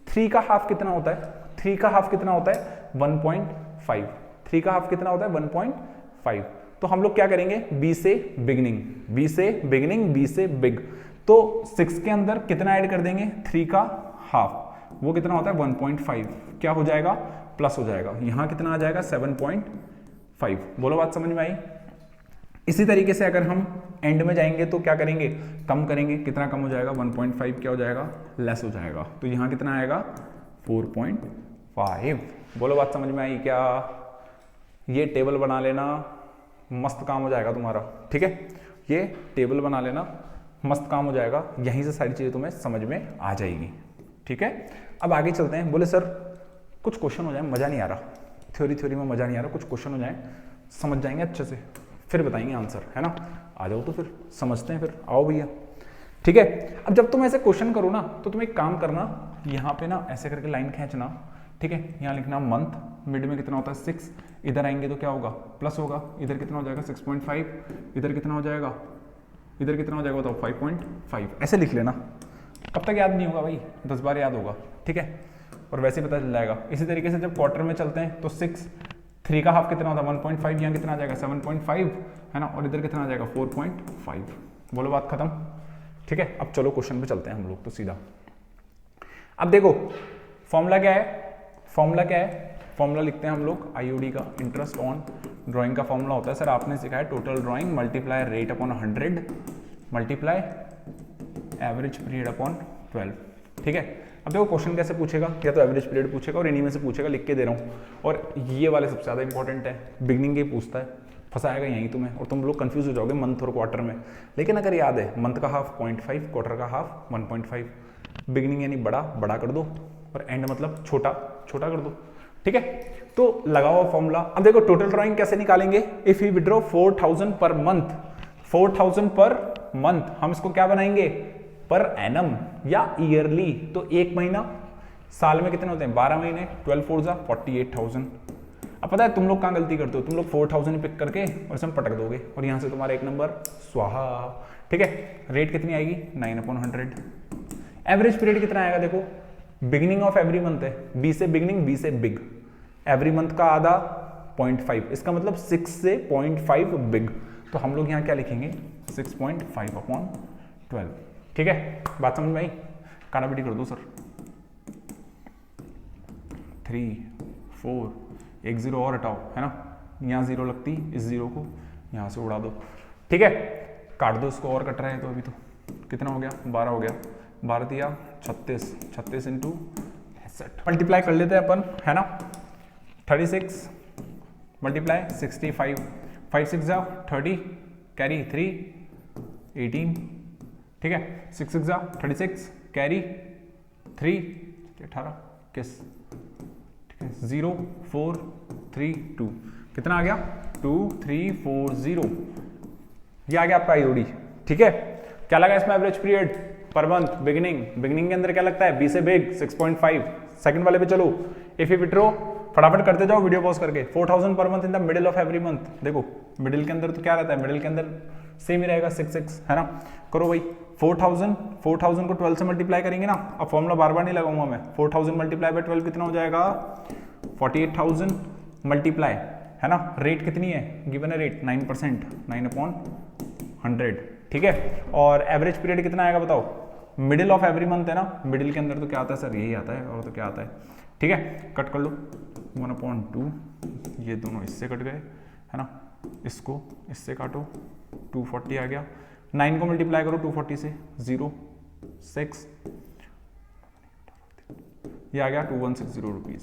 3 का हाफ कितना होता है, 3 का हाफ कितना होता है 1.5, 3 का हाफ कितना होता है 1.5। तो हम लोग क्या करेंगे, बी से बिगनिंग, बी से बिगनिंग, बी से बिग, तो 6 के अंदर कितना ऐड कर देंगे, 3 का हाफ, वो कितना होता है 1.5, क्या हो जाएगा, प्लस हो जाएगा, यहां कितना आ जाएगा 7.5। बोलो बात समझ में आई। इसी तरीके से अगर हम एंड में जाएंगे तो क्या करेंगे, कम करेंगे, कितना कम हो जाएगा 1.5 क्या हो जाएगा, लेस हो जाएगा, तो यहां कितना आएगा 4.5। बोलो बात समझ में आई क्या। ये टेबल बना लेना, मस्त काम हो जाएगा तुम्हारा, ठीक है, ये टेबल बना लेना, मस्त काम हो जाएगा, यहीं से सारी चीजें तुम्हें समझ में आ जाएगी, ठीक है। अब आगे चलते हैं। बोले सर कुछ क्वेश्चन हो जाए, मजा नहीं आ रहा, थ्योरी में मजा नहीं आ रहा, कुछ क्वेश्चन हो जाए समझ जाएंगे अच्छे से, फिर बताएंगे आंसर, है ना। आ जाओ तो फिर समझते हैं, फिर आओ भैया, ठीक है। अब जब तुम ऐसे क्वेश्चन करो ना तो तुम एक काम करना, यहाँ पे ना ऐसे करके लाइन खींचना, ठीक है, यहाँ लिखना मंथ, मिड में कितना होता है 6, इधर आएंगे तो क्या होगा, प्लस होगा, इधर कितना हो जाएगा 6.5, इधर कितना हो जाएगा, इधर कितना हो जाएगा बताओ 5.5, ऐसे लिख लेना। कब तक याद नहीं होगा भाई, 10 बार याद होगा, ठीक है, और वैसे ही पता चल जाएगा। इसी तरीके से जब क्वार्टर में चलते हैं तो 6, 3 का हाफ कितना होता है 1.5, यहाँ कितना आ जाएगा 7.5, है ना, और इधर कितना आ जाएगा 4.5। बोलो बात खत्म, ठीक है। अब चलो क्वेश्चन पे चलते हैं हम लोग तो सीधा। अब देखो फॉर्मूला क्या है, फॉर्मूला क्या है, फॉर्मूला लिखते हैं हम लोग आईओडी का, इंटरेस्ट ऑन ड्राइंग का फॉर्मूला होता है सर, आपने सिखाया total drawing multiply rate upon 100 multiply average period upon 12, ठीक है। अब देखो क्वेश्चन कैसे पूछेगा, या तो एवरेज पीरियड पूछेगा और इन्हीं में से पूछेगा, लिख के दे रहा हूँ। और ये वाले सबसे ज़्यादा इंपॉर्टेंट है, बिगनिंग के पूछता है, फंसाएगा यहीं तुम्हें और तुम लोग कंफ्यूज हो जाओगे मंथ और क्वार्टर में। लेकिन अगर याद है मंथ का हाफ 0.5, क्वार्टर का हाफ 1.5, बिगनिंग यानी बड़ा बड़ा कर दो और एंड मतलब छोटा छोटा कर दो, ठीक है। तो लगा हुआ फॉर्मूला। अब देखो टोटल ड्राइंग कैसे निकालेंगे, if you withdraw 4000 per month, 4000 per month, हम इसको क्या बनाएंगे पर एनम या ईयरली। तो एक महीना साल में कितने होते हैं 12 महीने, 12 4 जा 48,000। अब पता है तुम लोग कहाँ गलती करते हो, तुम लोग 4000 ही पिक करके और इसमें पटक दोगे और यहाँ से तुम्हारा एक नंबर स्वाहा, ठीक है। रेट कितनी आएगी 9/100। एवरेज पीरियड कितना आएगा देखो, बिगिनिंग ऑफ एवरी मंथ है, बी से बिगिनिंग बी से बिग, एवरी मंथ का आधा 0.5, इसका मतलब 6 से 0.5 बिग। तो हम लोग यहाँ क्या लिखेंगे 6.5/12, ठीक है। बात समझ में आई, कानाबिटी कर दो सर। 3 4 एक 0 और हटाओ, है ना, यहाँ 0 लगती, इस 0 को यहाँ से उड़ा दो, ठीक है। काट दो इसको, और कट रहा है तो अभी तो कितना हो गया 12 हो गया, 12 दिया 36, 36 इंटू 60 मल्टीप्लाई कर लेते हैं अपन, है ना। 36 मल्टीप्लाई 65, 5 6 जा 30, कैरी 3 18, ठीक है। 6 6 जा 36, कैरी 3 18, किस, ठीक है। 0 4 3 2, कितना आ गया 2 3 4 0, ये आ गया आपका आईओडी, ठीक है। क्या लगा इसमें average period per month, beginning, beginning के अंदर क्या लगता है बी से बिग 6.5। सेकंड वाले पे चलो, इफ यू विड्रॉ, फटाफट करते जाओ वीडियो पॉज करके। 4000 per month in the middle of every month, देखो मिडिल के अंदर तो क्या रहता है, मिडिल के अंदर सेम ही रहेगा 6 6, है ना। करो भाई 4000 को 12 से मल्टीप्लाई करेंगे ना, अब फॉर्मूला बार बार नहीं लगाऊंगा मैं। 4000 मल्टीप्लाई बाय 12 कितना हो जाएगा 48,000 मल्टीप्लाई, है ना। रेट कितनी है, गिवन है रेट 9%, 9/100, ठीक है। और एवरेज पीरियड कितना आएगा बताओ, मिडिल ऑफ एवरी मंथ है ना, मिडिल के अंदर तो क्या आता है सर, यही आता है, और तो क्या आता है, ठीक है। कट कर लो 1/2, ये दोनों इससे कट गए, है ना। इसको इससे काटो, 240 आ गया। 9 को मल्टीप्लाई करो 240 से, 0 6, ये आ गया 2160 रुपीज,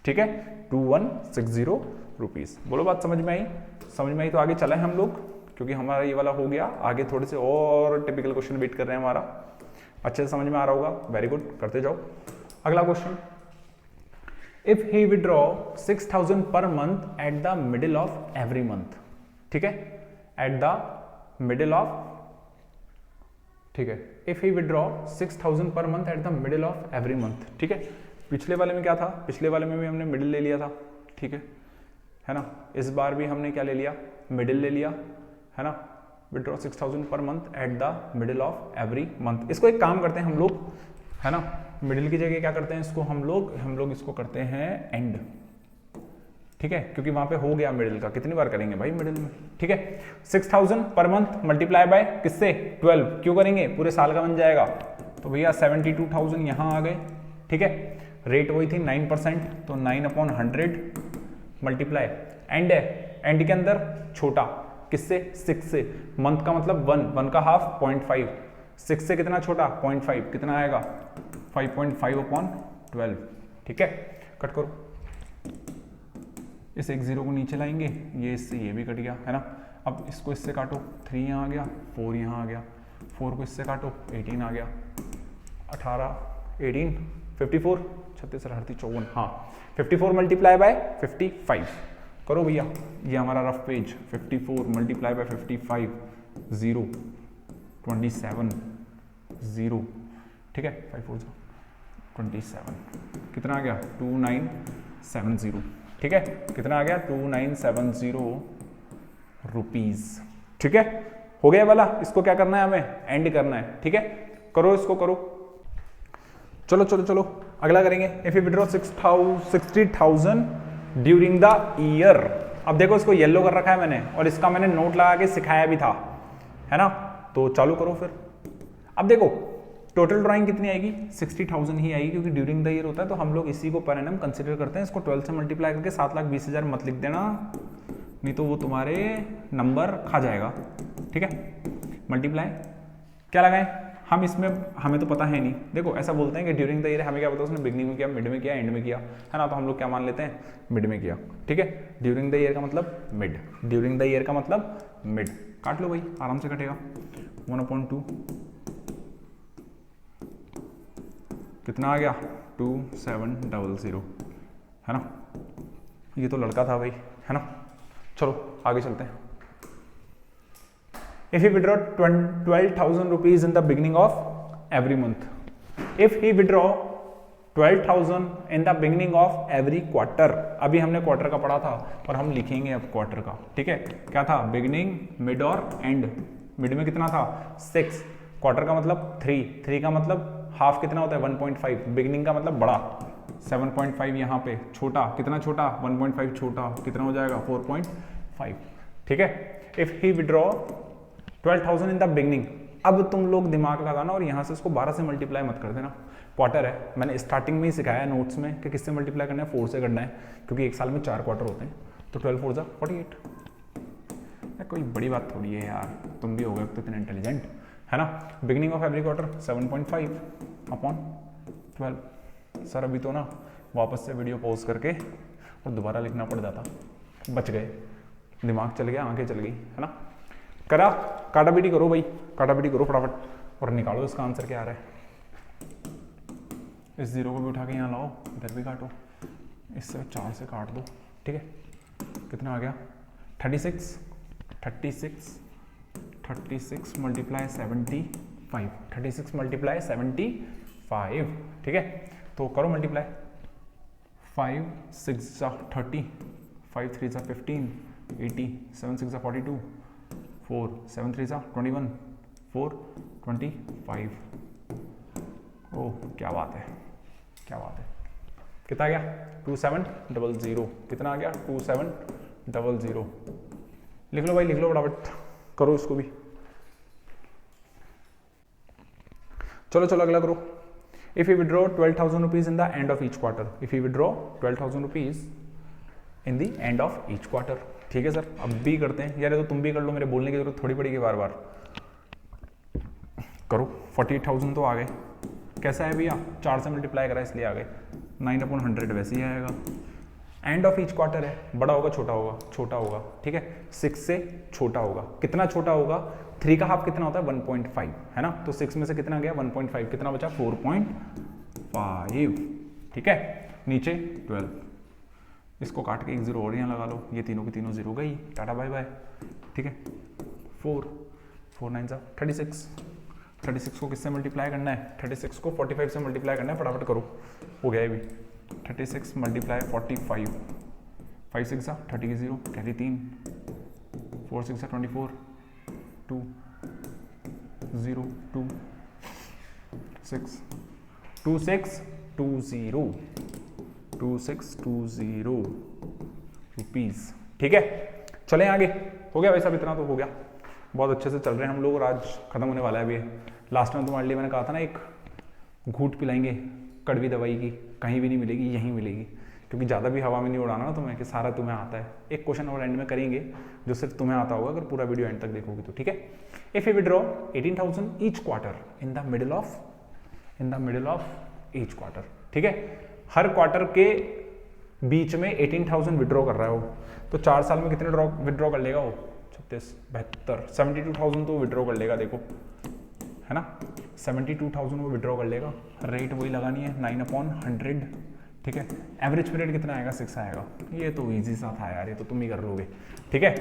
ठीक है। 2160 रुपीज। बोलो बात समझ में आई, समझ में आई तो आगे चले हम लोग, क्योंकि हमारा ये वाला हो गया, आगे थोड़े से और टिपिकल क्वेश्चन वेट कर रहे हैं हमारा। अच्छे से समझ में आ रहा होगा, वेरी गुड, करते जाओ। अगला question, if he withdraw 6000 per month at the middle of every month, ठीक है, एट द मिडिल ऑफ, ठीक है। If he withdraw 6000 per month at the middle of every month, ठीक है। पिछले वाले में क्या था, पिछले वाले में भी हमने मिडिल ले लिया था, ठीक है ना। इस बार भी हमने क्या ले लिया, मिडिल ले लिया, है ना। Withdraw 6000 per month at the middle of every month. इसको एक काम करते हैं हम लोग, है ना, मिडिल की जगह क्या करते हैं इसको हम लोग इसको करते हैं एंड, ठीक है, क्योंकि वहां पे हो गया मिडिल का, कितनी बार करेंगे भाई मिडिल में, ठीक है। 6000 पर मंथ मल्टीप्लाई बाय किससे 12, क्यों करेंगे, पूरे साल का बन जाएगा। तो भैया 72,000 यहां आ गए, ठीक है। रेट वही थी 9%, तो 9/100 मल्टीप्लाई एंड है, एंड के अंदर छोटा किससे 6 से, मंथ का मतलब 1 का हाफ 0.5, 6 से कितना छोटा 0.5, कितना आएगा 5.5/12, ठीक है। कट करो, इस एक 0 को नीचे लाएंगे, ये इससे ये भी कट गया, है ना। अब इसको इससे काटो, 3 यहाँ आ गया, 4 यहाँ आ गया, 4 को इससे काटो 18 आ गया, 18 18 54 36 38 54, हाँ 54 मल्टीप्लाई बाय 55 करो भैया, ये हमारा रफ पेज। 54 मल्टीप्लाई बाय 55 0 27 0, ठीक है। 5 4 27, कितना आ गया 2970, ठीक है। कितना आ गया 2970 रुपीज, ठीक है। हो गया वाला, इसको क्या करना है हमें, एंड करना है, ठीक है। करो इसको, करो, चलो चलो चलो अगला करेंगे। If you withdraw 60,000 during the year. अब देखो इसको येलो कर रखा है मैंने, और इसका मैंने नोट लगा के सिखाया भी था, है ना। तो चालू करो फिर। अब देखो टोटल ड्राइंग कितनी आएगी 60,000 ही आएगी, क्योंकि ड्यूरिंग द ईयर होता है, तो हम लोग इसी को पर एनम कंसिडर करते हैं। इसको 12 से मल्टीप्लाई करके 7,20,000 मत लिख देना, नहीं तो वो तुम्हारे नंबर खा जाएगा, ठीक है। मल्टीप्लाई क्या लगाएं, हम इसमें हमें तो पता है नहीं, देखो ऐसा बोलते हैं कि ड्यूरिंग द ईयर, हमें क्या पता उसने बिगनिंग में किया, मिड में किया, एंड में किया, है ना, तो हम लोग क्या मान लेते हैं, मिड में किया, ठीक है। ड्यूरिंग द ईयर का मतलब मिड, ड्यूरिंग द ईयर का मतलब मिड, काट लो भाई, आराम से कटेगा। 1/2 कितना आ गया, 2700, है ना, ये तो लड़का था भाई, है ना। चलो आगे चलते हैं। If he withdraw 12,000 rupees in the beginning of every month, if he withdraw 12,000 in the beginning of every quarter, अभी हमने क्वार्टर का पढ़ा था और हम लिखेंगे अब क्वार्टर का, ठीक है। क्या था, बिगिनिंग, मिड और एंड। मिड में कितना था 6, क्वार्टर का मतलब 3 का मतलब हाफ कितना होता है 1.5, बिगिनिंग का मतलब बड़ा 7.5, यहाँ पे छोटा कितना छोटा 1.5, छोटा कितना हो जाएगा 4.5, ठीक है। If he withdraw 12,000 in the beginning, अब तुम लोग दिमाग लगाना और यहाँ से इसको 12 से मल्टीप्लाई मत कर देना, क्वार्टर है, मैंने स्टार्टिंग में ही सिखाया नोट्स में कि किससे मल्टीप्लाई करना है, 4 से करना है, क्योंकि एक साल में 4 क्वार्टर होते हैं, तो 12 4 48। कोई बड़ी बात थोड़ी है यार, तुम भी हो गए तो इतने इंटेलिजेंट, है ना। Beginning of every quarter 7.5 upon 12। Sir अभी तो ना वापस से वीडियो पॉज करके और दोबारा लिखना पड़ जाता, बच गए, दिमाग चल गया, आंखें चल गई, है ना। करा, काटापीटी करो भाई, काटापीटी करो फटाफट और निकालो इसका आंसर क्या आ रहा है। इस जीरो को भी उठा के यहाँ लाओ, इधर भी काटो, इससे 4 से काट दो, ठीक है। कितना आ गया 36 मल्टीप्लाई 75, 36 मल्टीप्लाई 75, ठीक है। तो करो मल्टीप्लाई, 5 6 30, 5 3 15, 80, 7 6 42, 4 7 3 21, 4 25। ओह क्या बात है, क्या बात है। कितना आ गया 2700, कितना आ गया 2700। लिख लो भाई, लिख लो फटाफट, करो इसको भी। चलो चलो अगला करो। If you withdraw 12,000 rupees in the end of each quarter, if you withdraw 12,000 rupees in the end of each quarter, ठीक है सर। अब भी करते हैं यार, ये तो तुम भी कर लो, मेरे बोलने की जरूरत थोड़ी पड़ेगी बार बार। करो, 48,000 तो आ गए, कैसा है भैया 4 से मल्टीप्लाई करा इसलिए आ गए, 9/100 वैसे ही आएगा। एंड ऑफ ईच क्वार्टर है, बड़ा होगा छोटा होगा, छोटा होगा, ठीक है। 6 से छोटा होगा, कितना छोटा होगा, 3 का हाफ कितना होता है 1.5, है ना। तो 6 में से कितना गया 1.5, कितना बचा 4.5, ठीक है। नीचे 12, इसको काट के एक 0 और यहाँ लगा लो, ये तीनों की तीनों 0 गई, टाटा बाय बाय, ठीक है। 4 9 36 को किससे मल्टीप्लाई करना है, 36 को 45 से मल्टीप्लाई करना है, फटाफट करो, हो गया ये भी। 36 मल्टीप्लाई 45, 5 6 30 की 0, कैरी 3, 4 6 24, 2 0 2 6 2 6 2 0 2620 रुपीज, ठीक है। चलें आगे, हो गया वैसा इतना तो हो गया, बहुत अच्छे से चल रहे हैं हम लोग और आज खत्म होने वाला है अभी। लास्ट में तुम्हारे लिए मैंने कहा था ना, एक घूंट पिलाएंगे कड़वी दवाई की, कहीं भी नहीं मिलेगी, यहीं मिलेगी, क्योंकि ज़्यादा भी हवा में नहीं उड़ाना ना तुम्हें कि सारा तुम्हें आता है। एक क्वेश्चन और एंड में करेंगे जो सिर्फ तुम्हें आता होगा अगर पूरा वीडियो एंड तक देखोगे तो, ठीक है। If you withdraw 18,000 each quarter in the middle of each quarter, ठीक है। हर क्वार्टर के बीच में 18,000 विड्रॉ कर रहा है वो, तो 4 साल में कितने विड्रॉ कर लेगा वो, 36 72 72,000 तो विड्रॉ कर लेगा, देखो है ना, 72,000 वो विड्रॉ कर लेगा। रेट वही लगानी है 9/100, ठीक है। एवरेज पीरियड कितना आएगा 6 आएगा, ये तो इजी सा था यार, ये तो तुम ही कर लोगे, ठीक है।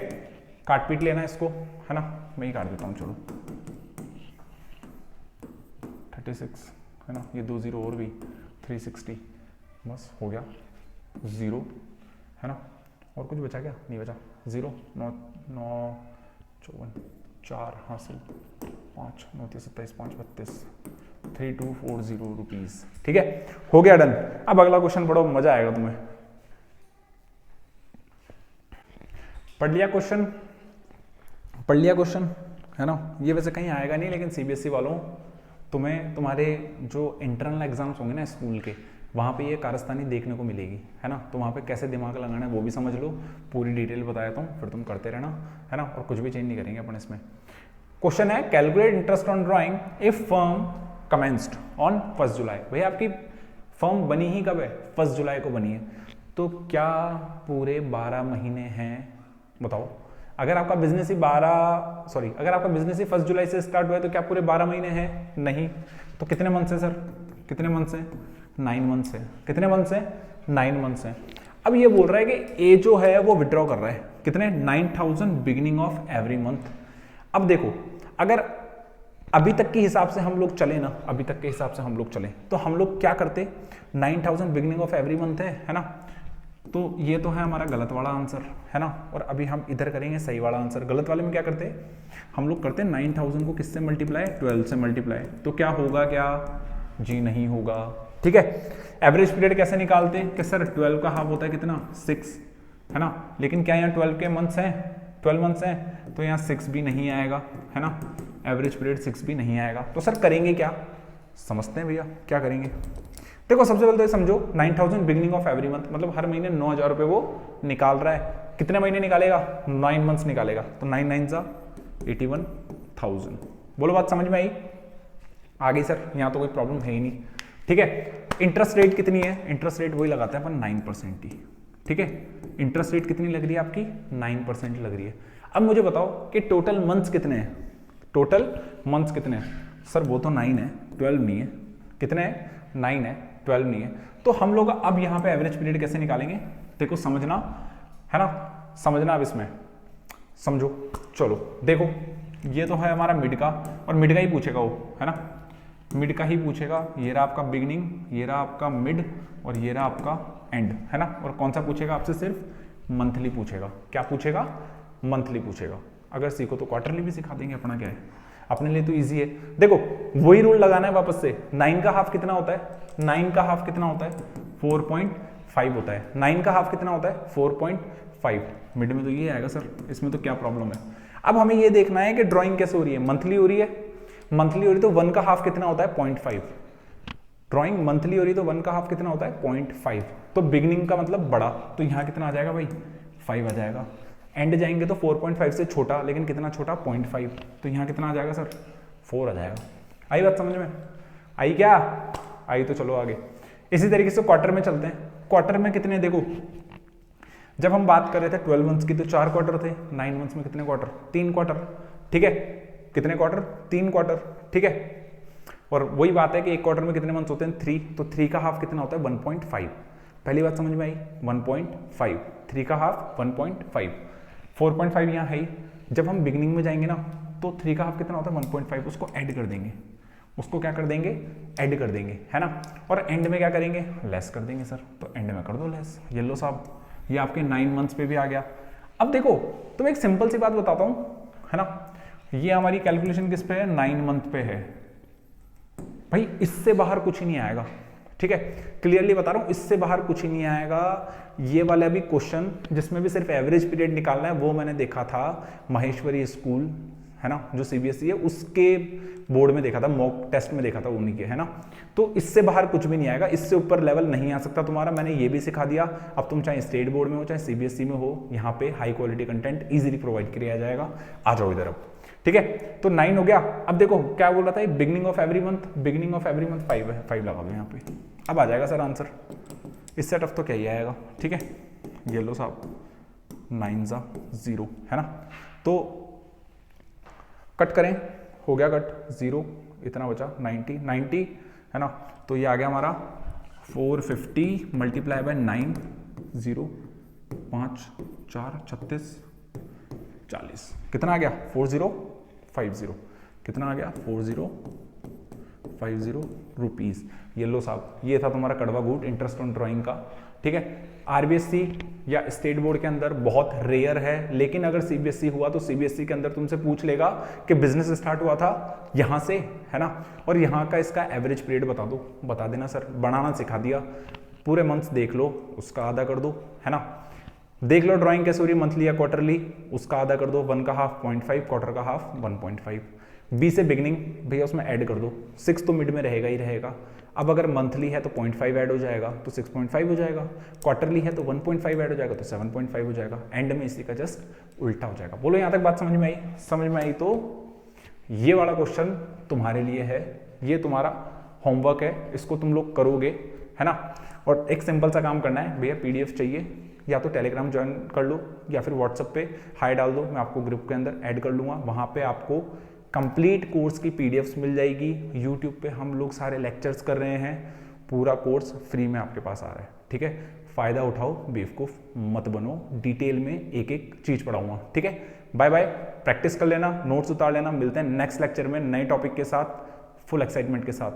काट पीट लेना इसको, है ना, मैं ही काट देता हूँ, चलो 36, है ना, ये 2 0 और भी 360, बस हो गया 0, है ना। और कुछ बचा क्या, नहीं बचा, 0 9 9 54 4 हासिल 5 9 27 5 32 3240 रुपीज, ठीक है, हो गया डन। अब अगला क्वेश्चन पढ़ो, मजा आएगा तुम्हें। पढ़ लिया क्वेश्चन, है ना। ये वैसे कहीं आएगा नहीं, लेकिन सीबीएसई वालों तुम्हें तुम्हारे जो इंटरनल एग्जाम्स होंगे ना स्कूल के, वहाँ पे ये कारस्तानी देखने को मिलेगी, है ना। तो वहाँ पे कैसे दिमाग लगाना है वो भी समझ लो, पूरी डिटेल बताया हूँ, फिर तुम करते रहना, है ना। और कुछ भी चेंज नहीं करेंगे अपन इसमें। क्वेश्चन है calculate interest on drawing if firm commenced on 1 जुलाई। भैया आपकी फर्म बनी ही कब है? 1 जुलाई को बनी है। तो क्या पूरे 12 महीने हैं? बताओ। अगर आपका बिजनेस ही 1 जुलाई से स्टार्ट हुआ है तो क्या पूरे 12 महीने हैं? नहीं। तो कितने मंथ्स है सर? कितने मंथ्स हैं? 9 मंथ्स है। कितने मंथ्स हैं? 9 मंथ्स हैं। अब ये बोल रहा है कि ए जो है वो विड्रॉ कर रहा है कितने? 9000 बिगिनिंग ऑफ एवरी मंथ। अब देखो, अगर अभी तक के हिसाब से हम लोग चले ना, अभी तक के हिसाब से हम लोग चले तो हम लोग क्या करते? 9000 बिगिनिंग ऑफ एवरी मंथ है ना? तो ये तो है हमारा गलत वाला आंसर, है ना? और अभी हम इधर करेंगे सही वाला आंसर। गलत वाले में क्या करते? हम लोग करते 9000 को किससे मल्टीप्लाई? 12 से मल्टीप्लाई। तो क्या होगा? क्या जी नहीं होगा। ठीक है। एवरेज पीरियड कैसे निकालते? कि सर 12 का हाफ होता है कितना? 6, है ना? लेकिन क्या यहाँ 12 के मंथ्स हैं? 12 मंथ्स हैं, तो यहाँ 6 भी नहीं आएगा, है ना? एवरेज पीरियड 6 भी नहीं आएगा। तो सर करेंगे क्या? समझते हैं भैया क्या करेंगे। देखो सबसे पहले तो ये समझो 9000 बिगिनिंग ऑफ एवरी मंथ मतलब हर महीने 9000 रुपये वो निकाल रहा है। कितने महीने निकालेगा? 9 मंथ्स निकालेगा। तो 9 9 जा 81,000। बोलो बात समझ में आई? आ गई सर? यहाँ तो कोई प्रॉब्लम है ही नहीं। ठीक है। इंटरेस्ट रेट कितनी है? इंटरेस्ट रेट वही लगाते हैं अपन 9% ही। ठीक है। इंटरेस्ट रेट कितनी लग रही है आपकी? 9% लग रही है। अब मुझे बताओ कि टोटल मंथ्स कितने हैं? टोटल मंथ्स कितने हैं? सर वो तो 9 है, 12 नहीं है। कितने हैं? 9 है, 12 नहीं है। तो हम लोग अब यहाँ पे एवरेज पीरियड कैसे निकालेंगे? देखो समझना, है ना? समझना अब इसमें, समझो। चलो देखो, ये तो है हमारा मिड का, और मिड का ही पूछेगा वो, है ना? मिड का ही पूछेगा। ये रहा आपका बिगिनिंग, ये रहा आपका मिड, और ये रहा आपका एंड, है ना? और कौन सा पूछेगा आपसे? सिर्फ मंथली पूछेगा। क्या पूछेगा? मंथली पूछेगा। अगर सीखो तो क्वार्टरली भी सिखा देंगे, अपना क्या है, अपने लिए तो इजी है। देखो वही रूल लगाना है वापस से। 9 का हाफ कितना होता है? 9 का हाफ कितना होता है? 4.5 होता है। 9 का हाफ कितना होता है? 4.5। मिड में तो ये आएगा सर, इसमें तो क्या प्रॉब्लम है? अब हमें ये देखना है कि ड्राइंग कैसे हो रही है। मंथली हो रही है, मंथली हो रही तो 1 का हाफ कितना होता है? 0.5। ड्राइंग मंथली हो रही तो 1 का हाफ कितना होता है? 0.5। तो बिगनिंग का मतलब बड़ा, तो यहाँ कितना आ जाएगा भाई? 5 आ जाएगा। एंड जाएंगे तो 4.5 से छोटा, लेकिन कितना छोटा? 0.5। तो यहाँ कितना आ जाएगा सर? 4 आ जाएगा। आई बात समझ में? आई क्या? आई। तो चलो आगे। इसी तरीके से क्वार्टर में चलते हैं। क्वार्टर में कितने? देखो जब हम बात कर रहे थे 12 मंथ्स की तो 4 क्वार्टर थे। 9 मंथ्स में कितने क्वार्टर? 3 क्वार्टर। ठीक है। कितने क्वार्टर? 3 क्वार्टर। ठीक है। और वही बात है कि एक क्वार्टर में कितने मंथ्स होते हैं? 3। तो 3 का हाफ कितना होता है? 1.5। पहली बात समझ में आई? 1.5। 3 का हाफ 1.5। 4.5 यहाँ है ही। जब हम बिगनिंग में जाएंगे ना तो 3 का हाफ कितना होता है? 1.5। उसको ऐड कर देंगे। उसको क्या कर देंगे? ऐड कर देंगे, है ना? और एंड में क्या करेंगे? लेस कर देंगे सर। तो एंड में कर दो लेस। येलो साहब, ये आपके 9 मंथ्स पे भी आ गया। अब देखो तुम एक सिंपल सी बात बताता हूं, है ना? ये हमारी कैलकुलेशन किस पे है? 9 मंथ पे है भाई। इससे बाहर कुछ ही नहीं आएगा। ठीक है, क्लियरली बता रहा हूं, इससे बाहर कुछ ही नहीं आएगा। ये वाला भी क्वेश्चन जिसमें भी सिर्फ एवरेज पीरियड निकालना है वो मैंने देखा था महेश्वरी स्कूल, है ना, जो सीबीएसई है उसके बोर्ड में देखा था, मॉक टेस्ट में देखा था उन्हीं के, है ना? तो इससे बाहर कुछ भी नहीं आएगा, इससे ऊपर लेवल नहीं आ सकता तुम्हारा। मैंने ये भी सिखा दिया। अब तुम चाहे स्टेट बोर्ड में हो चाहे सीबीएसई में हो, यहाँ पे high quality content easily provide किया जाएगा। आ जाओ इधर अब। ठीक है, तो 9 हो गया। अब देखो क्या बोल रहा था, beginning of every month, beginning of every month 5 है, 5 लगा दो यहाँ पे। अब आ जाएगा सर आंसर। इससे टफ तो क्या ही आएगा। ठीक है, ये लो साहब 9 जा 0, है ना? तो कट करें, हो गया कट, 0 इतना बचा 90, है ना? तो ये आ गया हमारा 450 मल्टीप्लाई बाय 9, 0 5 4 36 40। कितना आ गया? 4050। कितना आ गया? 4050 रुपीज। ये लो साहब, ये था तुम्हारा कड़वा गुड इंटरेस्ट ऑन ड्राइंग का। ठीक है, आरबीएससी या स्टेट बोर्ड के अंदर बहुत रेयर है, लेकिन अगर सीबीएसई हुआ तो सीबीएसई के अंदर तुमसे पूछ लेगा कि बिजनेस स्टार्ट हुआ था यहाँ से, है ना? और यहाँ का इसका एवरेज पीरियड बता दो, बता देना सर, बनाना सिखा दिया। पूरे मंथ्स देख लो, उसका आधा कर दो, है ना? देख लो ड्राइंग कैसे हो रही है, मंथली या क्वार्टरली, उसका आधा कर दो। 1 का हाफ 0.5, क्वार्टर का हाफ 1.5। बी से बिगनिंग भैया उसमें ऐड कर दो, 6 तो मिड में रहेगा ही रहेगा। अब अगर मंथली है तो 0.5 ऐड हो जाएगा तो 6.5 हो जाएगा, क्वार्टरली है तो 1.5 ऐड हो जाएगा तो 7.5 हो जाएगा, एंड में इसी का जस्ट उल्टा हो जाएगा। बोलो यहाँ तक बात समझ में आई? समझ में आई तो ये वाला क्वेश्चन तुम्हारे लिए है, ये तुम्हारा होमवर्क है, इसको तुम लोग करोगे, है ना। और एक सिंपल सा काम करना है, भैया पीडीएफ चाहिए या तो टेलीग्राम ज्वाइन कर लो या फिर व्हाट्सएप पे हाई डाल दो, मैं आपको ग्रुप के अंदर ऐड कर लूँगा। वहाँ पे आपको कंप्लीट कोर्स की पीडीएफ्स मिल जाएगी। यूट्यूब पे हम लोग सारे लेक्चर्स कर रहे हैं, पूरा कोर्स फ्री में आपके पास आ रहा है, ठीक है। फ़ायदा उठाओ, बेवकूफ़ मत बनो, डिटेल में एक एक चीज़ पढ़ाऊँगा, ठीक है। बाय बाय, प्रैक्टिस कर लेना, नोट्स उतार लेना, मिलते हैं नेक्स्ट लेक्चर में नए टॉपिक के साथ, फुल एक्साइटमेंट के साथ।